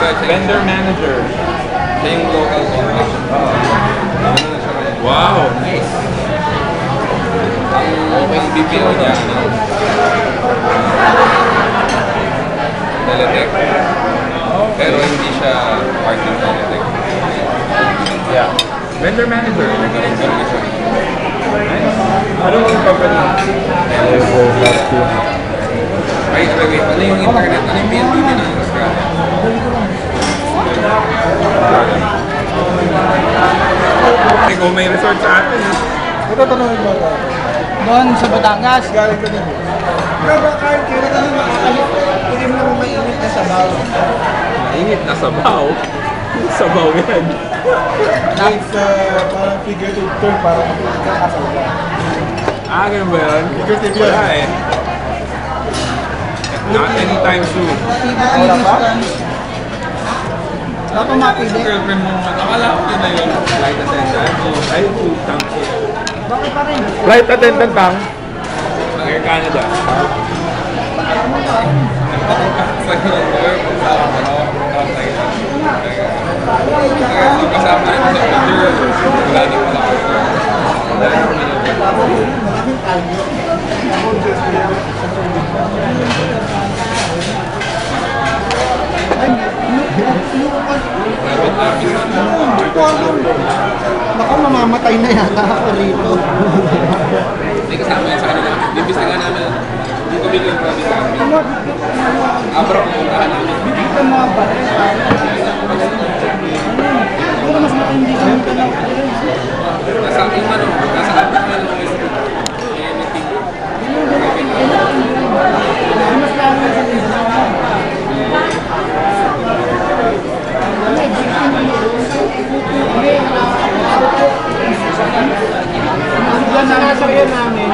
Vendor manager. Siya yung local corporation. Wow, nice. Ang BPO niya, Teletech. Pero hindi siya part ng Teletech. Yeah. Vendor manager. Nagkaroon siya. Nice. Ano yung company? Ay, talaga. Ano yung internet? Ano yung PNTV ng Australia? Ikaw may resort sa atin. Ito tanongin mo ito. Doon sa Batangas. Galing ko din. Pero ba kahit kaya na tanong makakalit, hindi mo naman mainit na sabaw. Mainit na sabaw. Sabaw yan. It's parang figurative term para makakasal ka. Ah, ganun ba yun? Figurative yun. Wala eh. Not anytime soon. Wala pa? Wala pa mapili. Girlfriend mo, akala ko yun na yun. Flight attendant. Ay, food tank. Bakit pa rin? Flight attendant lang. Air Canada. Kasama rin sa picture. Wala na pala. Baka mamamatay na yata ako rito. Hindi kasama yan sa kanila. Bibisigan namin. Hindi ko biglang bibisigan namin. Abra ko yung kahanan. Bibigyan mo mga bata. Pero mas matindi ka ng tanong. Nasa ating ano, nasa ating ano, Mas lalo na sa isa. Ang sinasabihan namin,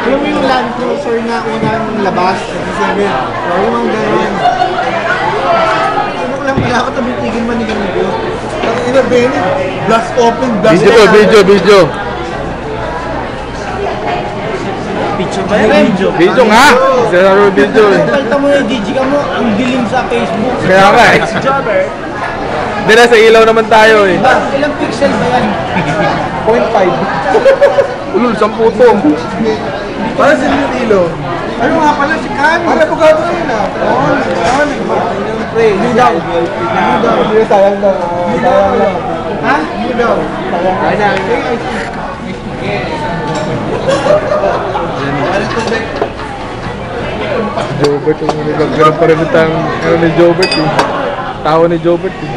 yung Land Cruiser na unang labas, yung mga gano'n. Ano ko lang, wala ako tabitigin man ni ganito. Ang inabene, blast open, blast Video. Picture ba yun? Video nga! Isa video eh. Palta mo yung DG ka mo, ang dilim sa Facebook. Kaya nga eh. Jobber. Hindi na sa ilaw naman tayo eh. Ilang pixel ba yan? 0.5. Ulul, 10 to. Para sa ilo. Ano nga pala si Kami? Para bugado na yun ah. Oo, pre. Hindi daw. Hindi sayang daw. Sayang lang. Ha? Hindi daw. Sayang. Jobert, nagkakaroon pa rin itang ni Jobert eh. Tawa ni Jobert eh.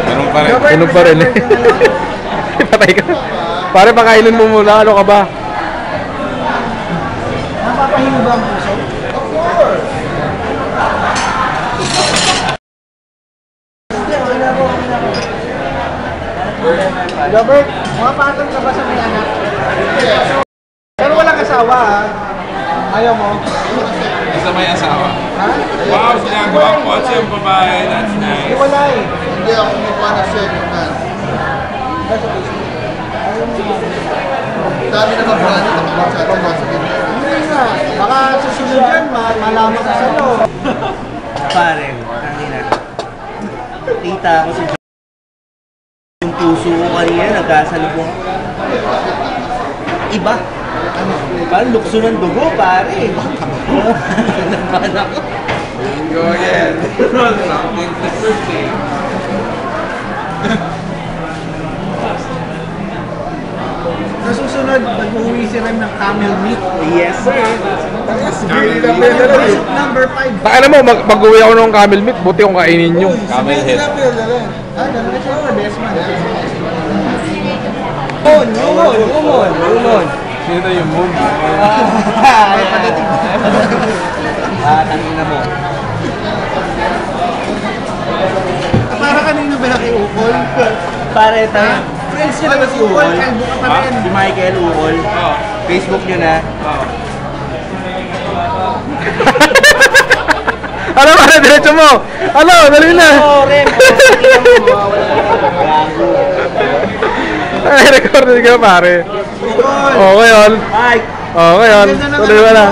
meron pa rin. Ganun pa rin eh. Patay ka. Pare, pakainin mo muna. Ano ka ba? Napapahingo ba ang puso? Of course. Robert, mapatol ka ba sa may anak? Pero walang asawa ha. Ayaw mo? Isa may asawa. Ha? Wow, sinagawa ko kotse yung babae. That's nice. Iwalay. Hindi ako mukha na second man. Dami na kabrani na magsasawa sa ganyan. Hindi nga. Baka susunod yan, malaman ka sa'yo. Pare, kanina. Kita ko si yung puso ko kanina, nagkasalubong. Iba. Parang lukso ng dugo, pare. Naman ako. Go again. Something interesting. Sa susunod, mag-uwi si Rem ng camel meat. Yes, sir. Number 5. Taka na mo, mag-uwi ako ng camel meat. Buti kong kainin nyo. Camel head. Ah, dalawa siya ako, best man. Umon. Sino na yung moon? Ay, padating. Kanina mo. Para kanino ba kay Ukol? Pare, tayo. Friends niyo naman si Ukol. Kalbo ka pa rin. Si Michael Ukol. Oo. Facebook niyo na. Oo. Ano ba? Diretso mo! Ano? Dali na! Rem. Ay, recording ka pare. Ukol. Okay yun. Mike. Okay yun. Tuloy mo na.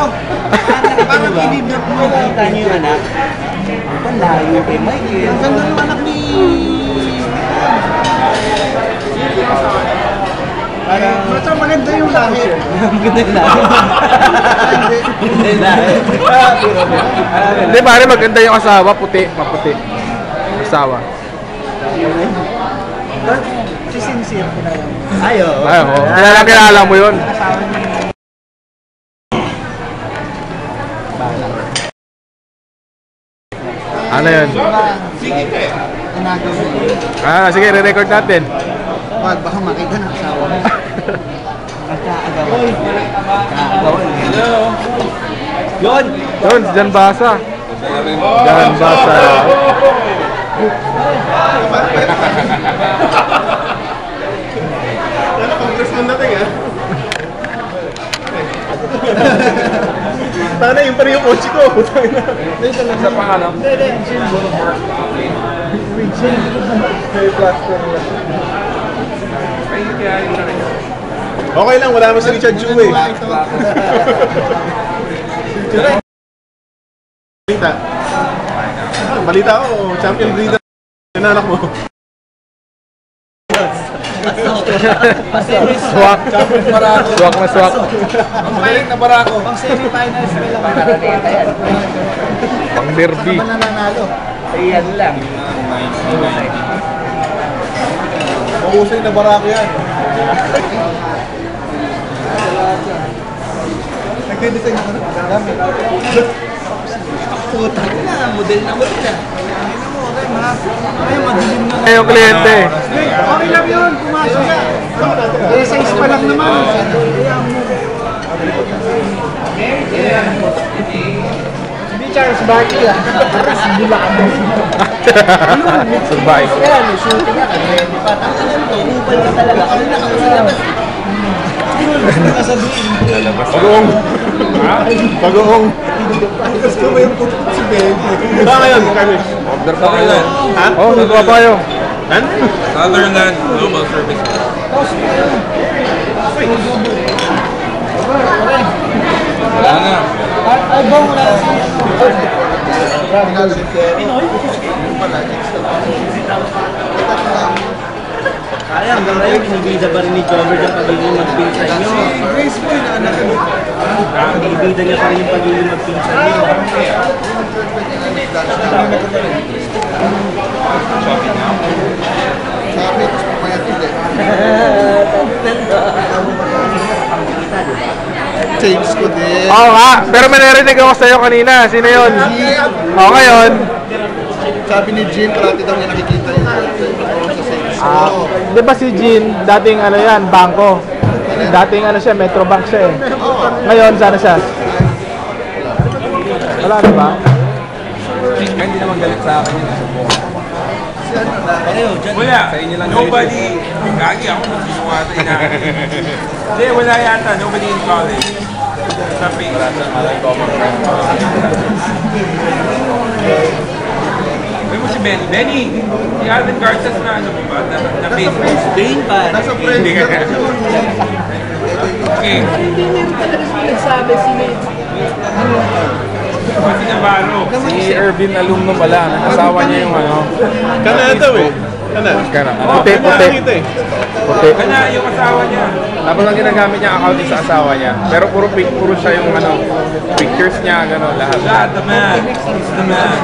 Parang kinidnap mo. Nakita niyo yung anak. layo kay Michael. Ang ganda ng anak ni... Parang... Basta maganda yung lahi. Maganda yung lahi. Maganda yung lahi. Hindi, pare, maganda yung asawa. Puti, maputi. Asawa. Si Sincere ko na lang. Ayo. Kilala mo yun. Ano yun? Sige, re-record natin. Wag, baka makita ng asawa mo. Magkaagawan. Magkaagawan. Hello. Yun, Jan Basa. Jan Basa. Ano, congressman natin ha? Sana yung pa rin yung kotse ko. Putang ina. Sa pangalan. Okay lang, wala naman si Richard Chu eh. Balita ko, champion breeder yung anak mo. Swak. Swak na swak. Mahilig na barako. Pang semi-finals may lang nakakita yan. Pang derby. Saan man nanalo? Ayan lang. Mahusay na barako yan. Nagde-design ako na. Puta na, model na model na. Ay, madilim na. Yung kliyente. Okay lang yun, pumasok ka. Eh, size pa lang naman. Hindi Charles Barkley ah. Charles Bulacdo. Survive. Kaya, may shooting nga. Ready pa. Tangan to, upal ka talaga. Kami na kami sa labas. Hindi ka sabihin. Pag-uong. Pag-uong. Gusto mo yung puto si Ben. Ba ngayon, Carlos? Order pa kayo. Ha? Oh, nagawa pa kayo. Han? Sutherland Global Service. Wala na. Ay, bang wala sa Kaya hanggang ngayon, kinibida ba rin ni Jobber ang pagiging magpinsan nyo? Grace mo yung anak mo. Kinibida niya pa rin yung pagiging magpinsan nyo. Shopping now. Sabi, tapos papayat ulit. Change ko din. Oo nga, pero may narinig ako sa'yo kanina. Sino yun? Oo, ngayon. Sabi ni Jim, parati daw niya nakikita yung sa sales. Di ba si Jean, dating ano yan, bangko. Dating ano siya, Metrobank siya eh. Ngayon, sana siya? Wala na ba? Hindi naman galit sa akin yun. Wala. Sa inyo lang nobody. Gagi ako nagsusukata. Hindi, wala yata. Nobody in college. Sa page. May mo si Benny. Benny! Si Alvin Garces na ano mo ba? Na Facebook. Bane pa. Nasa friend. Hindi ka. Okay. Hindi meron talaga siya nagsabi sino Kasi Navarro. Si Irvin alumno pala. Asawa niya yung ano. Kana daw eh. Kana. Kana. Puti, puti. Puti. Kana yung asawa niya. Tapos ang ginagamit niya account is sa asawa niya. Pero puro siya yung ano, pictures niya, gano'n, lahat. God, the man. He's the man.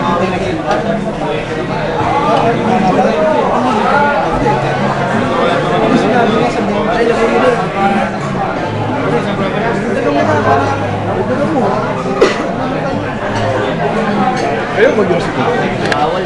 Ayun, mag-usip. Bawal.